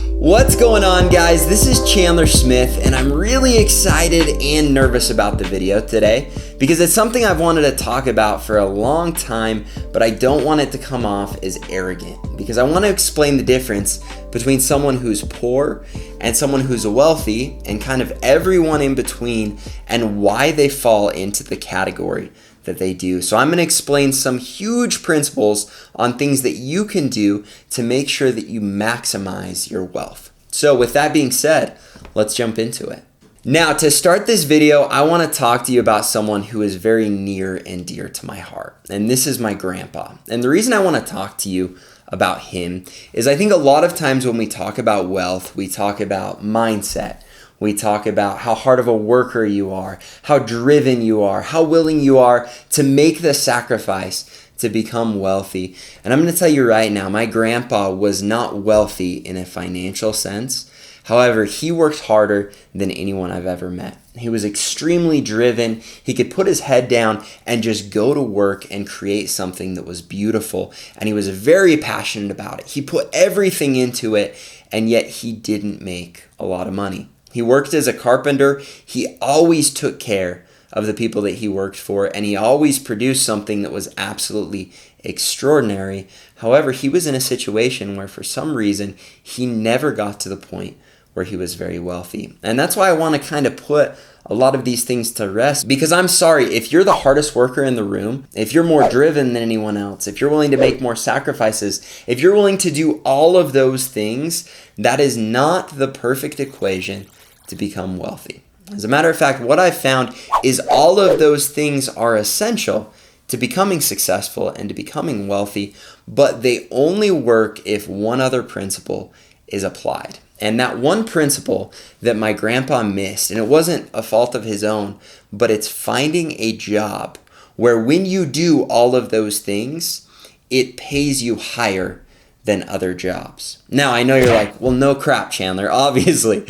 What's going on, guys? This is Chandler Smith, and I'm really excited and nervous about the video today because it's something I've wanted to talk about for a long time, but I don't want it to come off as arrogant because I want to explain the difference between someone who's poor and someone who's wealthy and kind of everyone in between and why they fall into the category that they do. So I'm going to explain some huge principles on things that you can do to make sure that you maximize your wealth. So with that being said, let's jump into it. Now, to start this video, I want to talk to you about someone who is very near and dear to my heart. And this is my grandpa. And the reason I want to talk to you about him is I think a lot of times when we talk about wealth, we talk about mindset. We talk about how hard of a worker you are, how driven you are, how willing you are to make the sacrifice to become wealthy. And I'm going to tell you right now, my grandpa was not wealthy in a financial sense. However, he worked harder than anyone I've ever met. He was extremely driven. He could put his head down and just go to work and create something that was beautiful. And he was very passionate about it. He put everything into it, and yet he didn't make a lot of money. He worked as a carpenter. He always took care of the people that he worked for, and he always produced something that was absolutely extraordinary. However, he was in a situation where for some reason he never got to the point where he was very wealthy. And that's why I want to kind of put a lot of these things to rest, because I'm sorry, if you're the hardest worker in the room, if you're more driven than anyone else, if you're willing to make more sacrifices, if you're willing to do all of those things, that is not the perfect equation to become wealthy. As a matter of fact, what I've found is all of those things are essential to becoming successful and to becoming wealthy, but they only work if one other principle is applied. And that one principle that my grandpa missed, and it wasn't a fault of his own, but it's finding a job where when you do all of those things, it pays you higher than other jobs. Now, I know you're like, well, no crap, Chandler, obviously.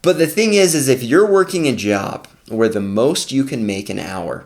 But the thing is if you're working a job where the most you can make an hour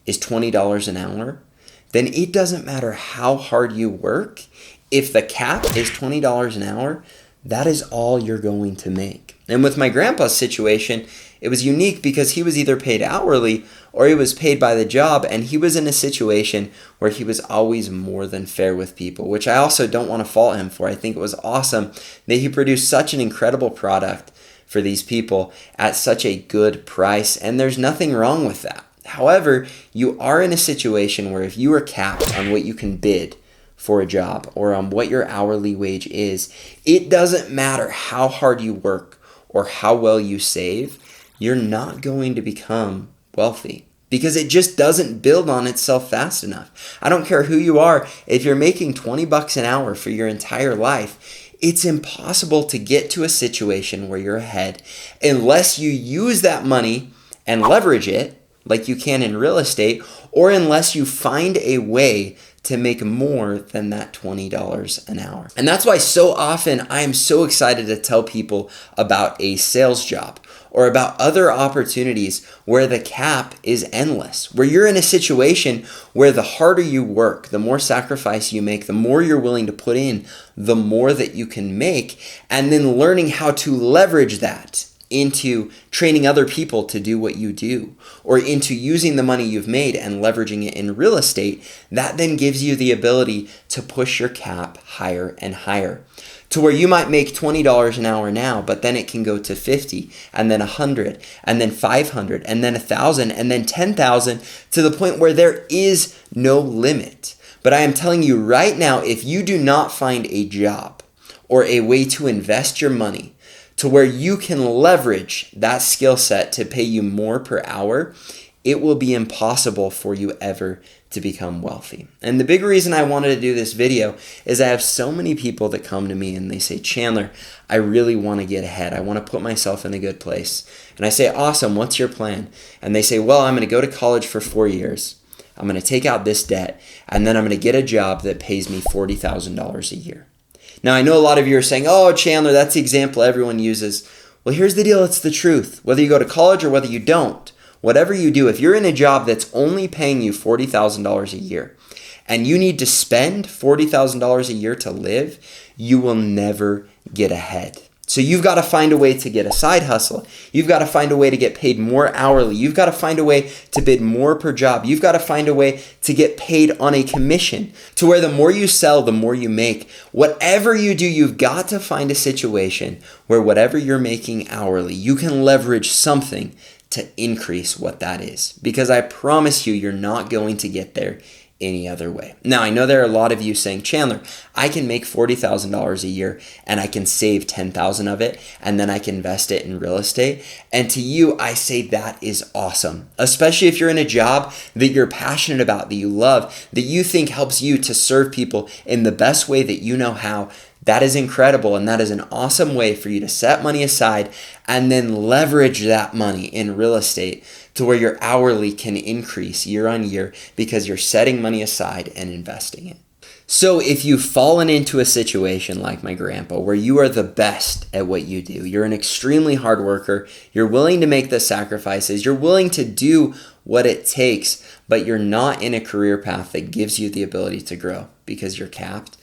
is $20 an hour, then it doesn't matter how hard you work. If the cap is $20 an hour, that is all you're going to make. And with my grandpa's situation, it was unique because he was either paid hourly or he was paid by the job, and he was in a situation where he was always more than fair with people, which I also don't want to fault him for. I think it was awesome that he produced such an incredible product for these people at such a good price, and there's nothing wrong with that. However, you are in a situation where if you are capped on what you can bid for a job or on what your hourly wage is, it doesn't matter how hard you work or how well you save, you're not going to become wealthy because it just doesn't build on itself fast enough. I don't care who you are, if you're making $20 an hour for your entire life, it's impossible to get to a situation where you're ahead unless you use that money and leverage it like you can in real estate, or unless you find a way to make more than that $20 an hour. And that's why so often I am so excited to tell people about a sales job or about other opportunities where the cap is endless, where you're in a situation where the harder you work, the more sacrifice you make, the more you're willing to put in, the more that you can make, and then learning how to leverage that into training other people to do what you do, or into using the money you've made and leveraging it in real estate. That then gives you the ability to push your cap higher and higher, to where you might make $20 an hour now, but then it can go to 50, and then 100, and then 500, and then 1,000, and then 10,000, to the point where there is no limit. But I am telling you right now, if you do not find a job or a way to invest your money to where you can leverage that skill set to pay you more per hour, it will be impossible for you ever to become wealthy. And the big reason I wanted to do this video is I have so many people that come to me and they say, Chandler, I really want to get ahead. I want to put myself in a good place. And I say, awesome, what's your plan? And they say, well, I'm going to go to college for 4 years. I'm going to take out this debt, and then I'm going to get a job that pays me $40,000 a year. Now, I know a lot of you are saying, oh, Chandler, that's the example everyone uses. Well, here's the deal. It's the truth. Whether you go to college or whether you don't, whatever you do, if you're in a job that's only paying you $40,000 a year and you need to spend $40,000 a year to live, you will never get ahead. So you've got to find a way to get a side hustle. You've got to find a way to get paid more hourly. You've got to find a way to bid more per job. You've got to find a way to get paid on a commission to where the more you sell, the more you make. Whatever you do, you've got to find a situation where whatever you're making hourly, you can leverage something to increase what that is. Because I promise you, you're not going to get there any other way. Now, I know there are a lot of you saying, Chandler, I can make $40,000 a year and I can save 10,000 of it and then I can invest it in real estate. And to you, I say that is awesome, especially if you're in a job that you're passionate about, that you love, that you think helps you to serve people in the best way that you know how. That is incredible, and that is an awesome way for you to set money aside and then leverage that money in real estate to where your hourly can increase year on year because you're setting money aside and investing it. So if you've fallen into a situation like my grandpa where you are the best at what you do, you're an extremely hard worker, you're willing to make the sacrifices, you're willing to do what it takes, but you're not in a career path that gives you the ability to grow because you're capped,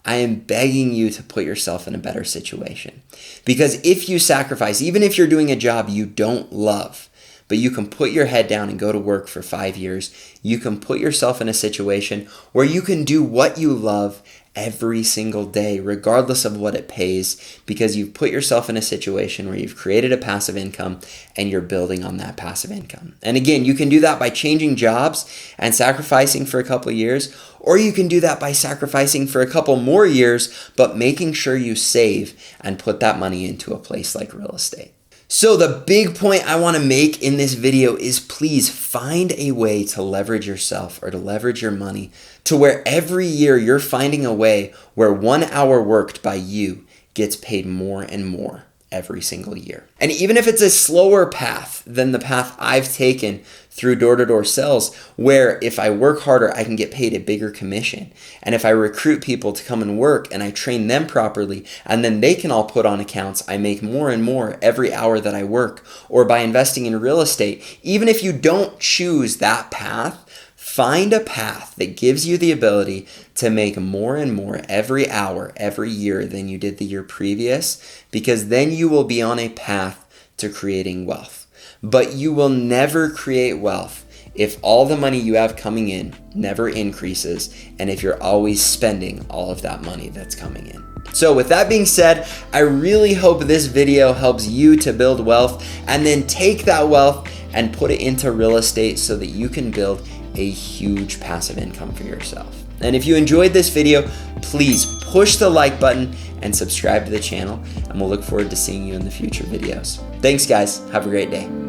I am begging you to put yourself in a better situation. Because if you sacrifice, even if you're doing a job you don't love, but you can put your head down and go to work for 5 years, you can put yourself in a situation where you can do what you love every single day, regardless of what it pays, because you've put yourself in a situation where you've created a passive income and you're building on that passive income. And again, you can do that by changing jobs and sacrificing for a couple of years, or you can do that by sacrificing for a couple more years, but making sure you save and put that money into a place like real estate. So the big point I want to make in this video is please find a way to leverage yourself or to leverage your money to where every year you're finding a way where 1 hour worked by you gets paid more and more every single year. And even if it's a slower path than the path I've taken through door-to-door sales, where if I work harder, I can get paid a bigger commission. And if I recruit people to come and work and I train them properly, and then they can all put on accounts, I make more and more every hour that I work. Or by investing in real estate, even if you don't choose that path, find a path that gives you the ability to make more and more every hour, every year than you did the year previous, because then you will be on a path to creating wealth. But you will never create wealth if all the money you have coming in never increases and if you're always spending all of that money that's coming in. So with that being said, I really hope this video helps you to build wealth and then take that wealth and put it into real estate so that you can build a huge passive income for yourself. And if you enjoyed this video, please push the like button and subscribe to the channel, and we'll look forward to seeing you in the future videos. Thanks guys, have a great day.